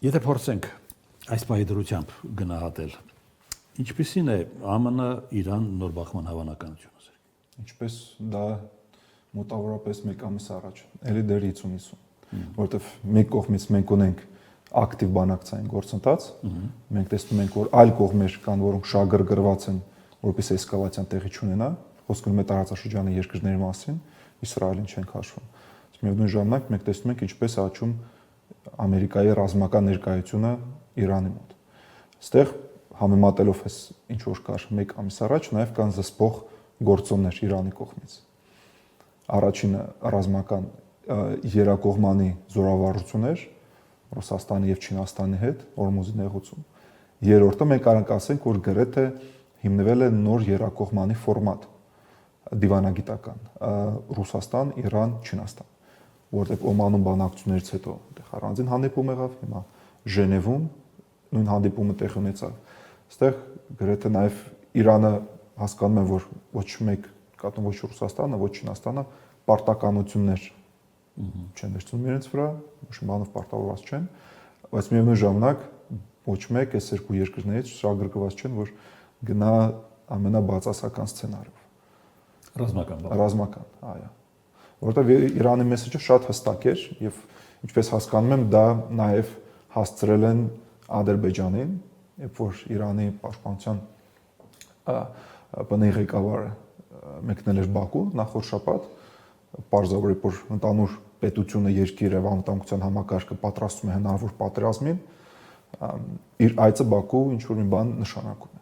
Եթե փորձենք այս պահի դրությամբ գնահատել, ինչպիսին է ԱՄՆ-Իրան նոր բախման հավանականությունը։ Ինչպես դա մոտավորապես 1 ամիս առաջ, ելի դեռ 50-50, որովհետև մեկ կողմից մենք ունենք ակտիվ բանակցային գործընթաց, մենք տեսնում ենք, որ այլ կողմեր կան, որոնք շահագրգռված են, որպես էսկալացիան տեղի չունենա, խոսքը գնում է տարածաշրջանի երկրների մասին, Իսրայելին չենք հաշվում։ Միևնույն ժամանակ մենք տեսնում ենք ինչպես աճում Ամերիկայի ռազմական ներկայությունը Իրանի մոտ։ Այստեղ համեմատելով այս ինչ որ կար 1 ամիս առաջ, նաև կան զսպող գործոններ Իրանի կողմից։ Առաջինը ռազմական երկկողմանի զորավարություններ Ռուսաստանի եւ Չինաստանի հետ Օրմուզի նեղուցում։ Երրորդը մենք կարող ենք ասենք, որ գրեթե հիմնվել է նոր երկկողմանի ֆորմատ դիվանագիտական Ռուսաստան, Իրան, Չինաստան, որտեղ Օմանում բանակցություններից հետո այդտեղ առանձին հանդիպում եղավ, հիմա Ժենևում նույն հանդիպումը տեղի ունեցավ։ Այստեղ գրեթե նաև Իրանը հասկանում է, որ ոչ մեկ կատուն ոչ Ռուսաստանը, ոչ Չինաստանը պարտականություններ չեն վերցնում իրենց վրա, ոչ բանով պարտավորված չեն, բայց միևնույն ժամանակ ոչ մեկ այս երկու երկրներից շահագրգռված չեն, որ գնա ամենաբացասական սցենարով։ Ռազմական, այո։ Որովհետև Իրանի մեսեջը շատ հստակ էր եւ ինչպես հասկանում եմ, դա նաեւ հասցրել են Ադրբեջանին, երբ որ Իրանի պաշտպանության բնի ղեկավարը մեկնել էր Բաքու նախորդ շաբաթ, պարզաբար որ ընդհանուր պետությունը երկիրը անվտանգության համակարգը պատրաստում է հնարավոր պատերազմին, իր այցը Բաքու ինչ որ մի բան նշանակում է։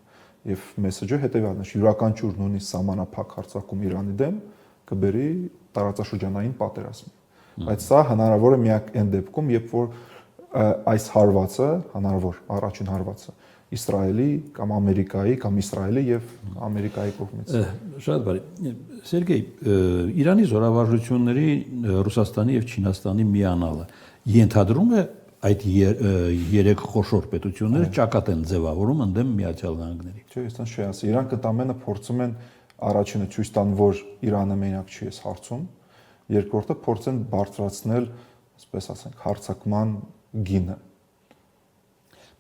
Եվ մեսեջը հետեւյալն է. յուրաքանչյուր նույնիսկ սահմանափակ հարձակում Իրանի դեմ կբերի տարածաշրջանային պատերազմի։ Բայց սա հնարավոր է միակ այն դեպքում, երբ որ այս հարվածը, հնարավոր առաջին հարվածը Իսրայելի կամ Ամերիկայի կամ Իսրայելի եւ Ամերիկայի կողմից։ Շատ բարի։ Սերգեյ, Իրանի զորավարժությունների Ռուսաստանի եւ Չինաստանի միանալը ենթադրում է այդ երեք խոշոր պետությունները ճակատ են ձևավորում ընդդեմ Միացյալ Նահանգների։ Չէ, ես չի ասի, իրանք ընդամենը փորձում են առաջինը ցույց տան, որ Իրանը մենակ չի այս հարցում, երկրորդը փորձեն բարձրացնել, ասես ասենք, հարձակման գինը։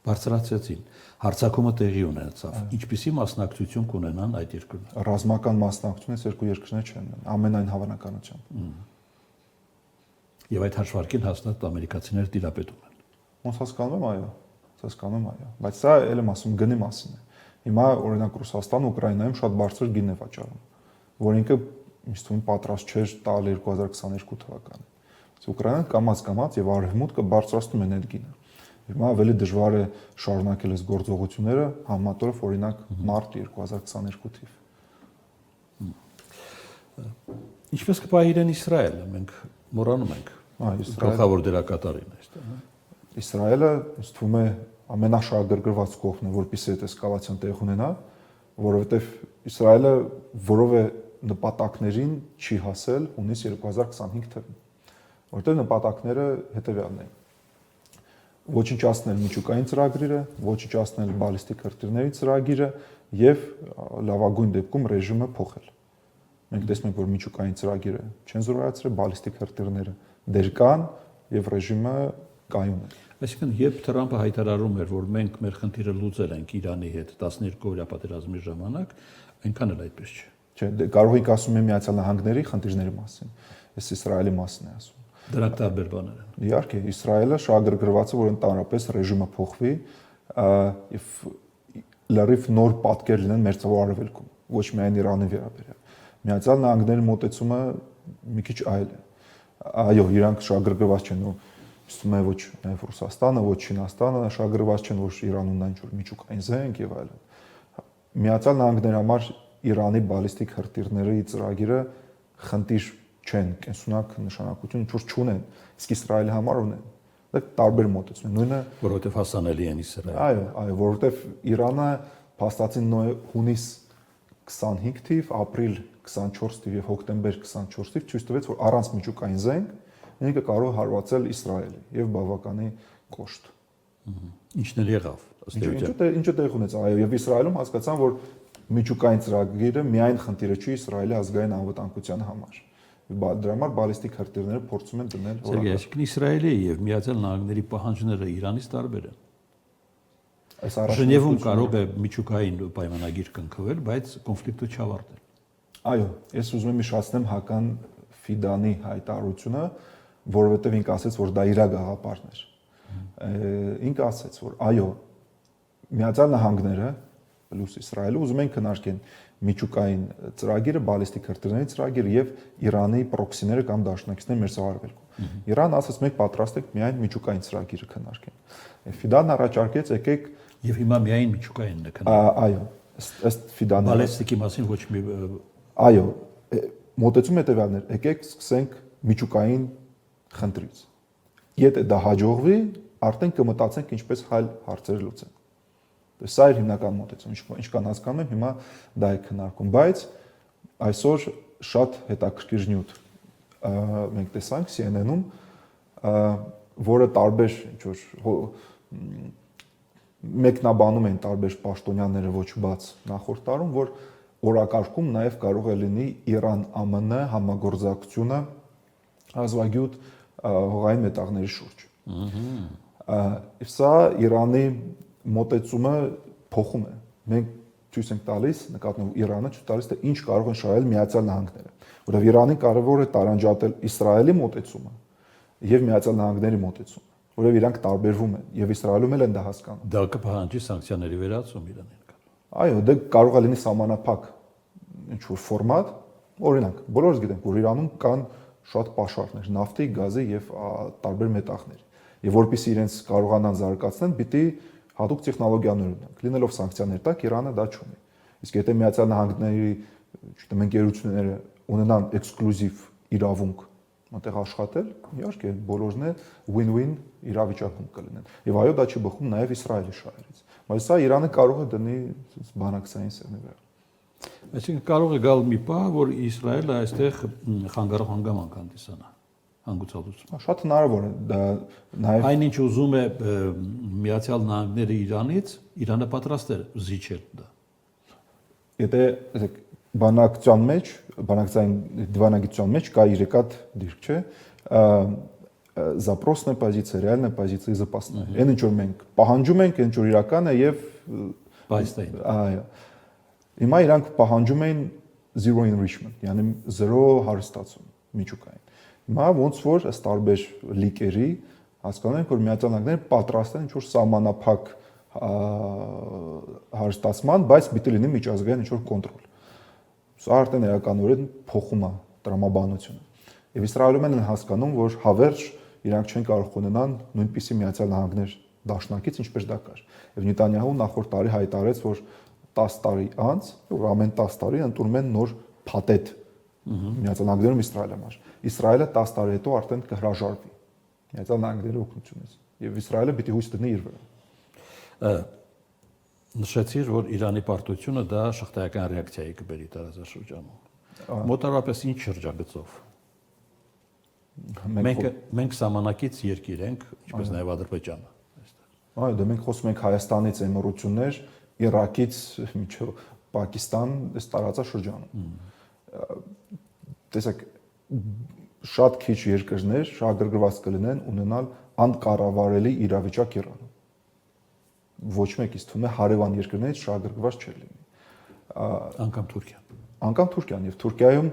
Բարձրացրեցին։ Հարձակումը տեղի ունեցավ։ Ինչպիսի մասնակցություն կունենան այդ երկրները։ Ռազմական մասնակցությունից երկու երկրները չեն ունեն, ամենայն հավանականությամբ։ Եվ այդ հաշվարկին հաստատ ամերիկացիները տիրապետում են։ Ոնց հասկանում եմ, այո, հասկանում այո, բայց սա ել եմ ասում գնի մասին է։ Հիմա օրինակ Ռուսաստանը Ուկրաինայում շատ բարձր գին է վաճառում, որ ինքը ինձ թվում պատրաստ չէր տալ 2022 թվականին։ Ուկրաինան կամաց եւ արևմուտքը բարձրացնում են այդ գինը։ Հիմա ավելի դժվար է շարունակել այս գործողությունները համատորով օրինակ մարտ 2022 թիվ։ Ինչպես կպահի իրեն Իսրայելը, մենք մոռանում ենք գլխավոր դերակատարին այստեղ։ Իսրայելը ինձ թվում է ամենաշահագրգռված կողմն է, որպեսզի այդ էսկալացիան տեղ ունենա, որովհետև Իսրայելը որևէ նպատակներին չի հասել հունիս 2025 թվականին, որտեղ նպատակները հետևյալն են. ոչնչացնել միջուկային ծրագրերը, ոչնչացնել բալիստիկ հրթիռների ծրագիրը եւ լավագույն դեպքում ռեժիմը փոխել։ Մենք տեսնում ենք, որ միջուկային ծրագիրը չեն զորացրել, բալիստիկ հրթիռները դեր կան եւ ռեժիմը կայուն է։ Այսինքն, երբ Թրամփը հայտարարում էր, որ մենք մեր խնդիրը լուծել ենք Իրանի հետ 12-օրյա պատերազմի ժամանակ, այնքան էլ այդպես չէ։ Չէ, կարող եք ասում եմ Միացյալ Նահանգների խնդիրների մասին։ Ես Իսրայելի մասին եմ ասում։ Դրանք տարբեր բաներ են։ Իհարկե, Իսրայելը շահագրգռված է, որ ընդհանրապես ռեժիմը փոխվի եւ լրիվ նոր պատկեր լինեն Մերձավոր Արևելքում, ոչ միայն Իրանի վերաբերյալ։ Միացյալ Նահանգների մոտեցումը մի քիչ այլ է։ Այո, իրանք շահագրգռված չեն, ըստ ում ոչ նաեւ Ռուսաստանը, ոչ Չինաստանը շահագրգռված չեն, որ Իրանը ունեն ինչ-որ միջուկային զենք եւ այլն։ Միացյալ Նահանգների համար Իրանի բալիստիկ հրթիռների ծրագիրը խնդիր չեն, կենսունակ նշանակություն ինչ որ չունեն, իսկ Իսրայելի համար ունեն։ Դա տարբեր մոտեցում է։ Նույնը, որովհետև հասանելի են Իսրայելը։ Այո, որովհետև Իրանը փաստացին հունիս 25 թիվ, ապրիլ 24 թիվ եւ հոկտեմբեր 24 թիվ ցույց տվեց, որ առանց միջուկային զենք ինքը կարող է հարվածել Իսրայելի եւ բավականի կոշտ։ Ինչն էլ եղավ, ըստ էության։ Ինչը տեղ ունեցավ, այո, եւ Իսրայելում հասկացան, որ միջուկային ծրագիրը միայն խնդիրը չի Իսրայելի ազգային անվտանգության համար։ Դրա համար բալիստիկ հրթիռները փորձում են դնել Սերգեյ, այսինքն Իսրայելի եւ Միացյալ Նահանգների պահանջները Իրանից տարբեր են։ Ժնևում կարող է միջուկային պայմանագիր կնքվել, բայց կոնֆլիկտը չավարտել։ Այո, ես ուզում եմ իշխացնեմ Հական Ֆիդանի հայտարարությունը, որովհետև ինքը ասաց, որ դա իր գաղափարն էր։ Ինքը ասաց, որ այո, Միացյալ Նահանգները պլյուս Իսրայելը ուզում են քննարկեն միջուկային ծրագիրը, բալիստիկ հրթիռների ծրագիրը եւ Իրանի պրոքսիները կամ դաշնակիցները մեր սահարվելքում։ Իրանը ասաց, մենք պատրաստ ենք միայն միջուկային ծրագիրը քննարկեն։ Ֆիդան առաջարկեց, եկեք Եվ հիմա միայն միջուկայինն է քննարկում։ Այո, ըստ Ֆիդանի բալիստիկի մասին ոչ մի այո, մոտեցում հետևյալն է, եկեք սկսենք միջուկային խնդրից։ Եթե դա հաջողվի, արդեն կմտածենք ինչպես հայլ հարցերը լուծենք։ Սա է հիմնական մոտեցումը, ինչքան հասկանում եմ, հիմա դա է քննարկում, բայց այսօր շատ հետաքրքիր նյութ մենք տեսանք CNN-ում, որը տարբեր ինչ որ մեկնաբանում են տարբեր պաշտոնյաները ոչ բաց նախորդ տարում, որ օրակարգում նաև կարող է լինի Իրան-ԱՄՆ համագործակցությունը ազգագյուտ հողային մետաղների շուրջ։ Սա Իրանի մոտեցումը փոխում է։ Մենք ցույց ենք տալիս, նկատելով Իրանը ցույց տալիս, թե ինչ կարող են շահել Միացյալ Նահանգները, որովհետև Իրանին կարևոր է տարանջատել Իսրայելի մոտեցումը եւ Միացյալ Նահանգների մոտեցումը, որովհետև իրանք տարբերվում են եւ Իսրայելում էլ են դա հասկանում։ Դա կփոխանցի սանկցիաների վերացում Իրանին։ Այո, դա կարող է լինի սահմանափակ ինչ որ ֆորմատ, օրինակ, բոլորս գիտենք, որ Իրանում կան շատ պաշարներ, նավթի, գազի եւ տարբեր մետաղներ։ Եվ որpիսի իրենց կարողանան զարգացնել, պիտի հատուկ տեխնոլոգիաներ ունենան։ Լինելով սանկցիաներ տակ, Իրանը դա չունի։ Իսկ եթե Միացյալ Նահանգների, չգիտեմ, ընկերությունները ունենան էքսկլյուզիվ իրավունք այնտեղ աշխատել, իհարկե բոլորն է win-win իրավիճակում կլինեն։ Եվ այո, դա չի բխում նաև Իսրայելի շահերից։ Բայց սա Իրանը կարող է դնի բանակցային սեղանի վրա։ Այսինքն կարող է գալ մի պահ, որ Իսրայելը այստեղ խանգարող հանգամանք հանդիսանա հանգուցալուծում։ Շատ հնարավոր է դա նաև այնինչ ուզում է Միացյալ Նահանգները Իրանից, Իրանը պատրաստ է զիջել դա։ Եթե բանակցության մեջ, բանակցային դիվանագիտության մեջ կա երեքատ դիրք, չէ՞, запросная позиция, реальная позиция и запасная։ Այն ինչ որ մենք պահանջում ենք, այն ինչ որ իրական է եւ Բայստայն։ Այո։ Հիմա իրանք պահանջում են zero enrichment, yəni 0 հարստացում միջուկային։ Հիմա ոնց որ ըստ տարբեր լիկերի հասկանում ենք, որ Միացյալ Նահանգները պատրաստ են ինչ որ սահմանափակ հարստացման, բայց պիտի լինի միջազգային ինչ որ կոնտրոլ։ Սա արդեն էականորեն փոխում է տրամաբանությունը։ Եվ Իսրայելում են հասկանում, որ հավերժ իրանք չեն կարող ունենան նույնպիսի Միացյալ Նահանգներ դաշնակից, ինչպես դա կար։ Եվ Նետանյահու նախորդ տարի հայտարարեց, որ 10 տարի անց, որ ամեն 10 տարի ընդունում են նոր փաթեթ Միացյալ Նահանգներում Իսրայելի համար։ Իսրայելը 10 տարի հետո արդեն կհրաժարվի Միացյալ Նահանգների օգնությունից։ Եվ Իսրայելը պիտի հույս դնի իր վրա։ Նշեցիր, որ Իրանի պարտությունը դա շղթայական ռեակցիայի կբերի տարածաշրջանում։ Մոտավորապես ինչ շրջագծով։ Մենք սահմանակից երկիր ենք, ինչպես նաև Ադրբեջանը։ Այո, դա մենք խոսում ենք Հայաստանից եմորություններ, Իրաքից մինչև Պակիստան, այս տարածաշրջանում։ Տեսեք, շատ քիչ երկրներ շահագրգռված կլինեն ունենալ անկառավարելի իրավիճակ Իրանում։ Ոչ մեկից թվում է հարևան երկրներից շահագրգռված չէ լինի։ Անկամ Թուրքիան։ Անկամ Թուրքիան եւ Թուրքիայում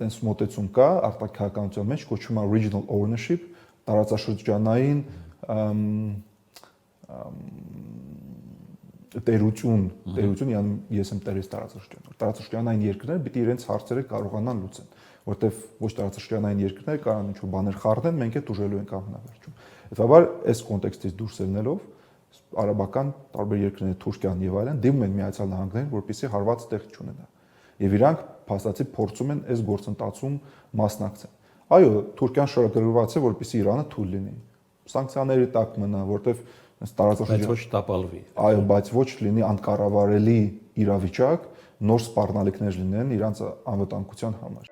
տենց մոտեցում կա արտաքաղաքականության մեջ կոչվում է regional ownership, տարածաշրջանային տերություն, ես եմ տերես տարածաշրջանում։ Տարածաշրջանային երկրները պիտի իրենց հարցերը կարողանան լուծեն, որտեվ ոչ տարածաշրջանային երկրները կարան ինչ-որ բաներ խառնեն, մենք էլ ուժելու ենք ամենավերջում։ Հետաբար այս կոնտեքստից դուրս ելնելով արաբական տարբեր երկրներ Թուրքիան եւ այլն դիմում են Միացյալ Նահանգներին, որպեսզի հարված տեղ չունենա։ Եվ իրանք փաստացի փորձում են այս գործընթացում մասնակցել։ Այո, Թուրքիան շահագրգռված է, որպեսզի Իրանը թույլ լինի։ Սանկցիաների տակ մնա, որտեվ Բայց ոչ տապալվի։ Այո, բայց ոչ լինի անկառավարելի իրավիճակ, նոր սպառնալիքներ լինեն իրանց անվտանգության համար։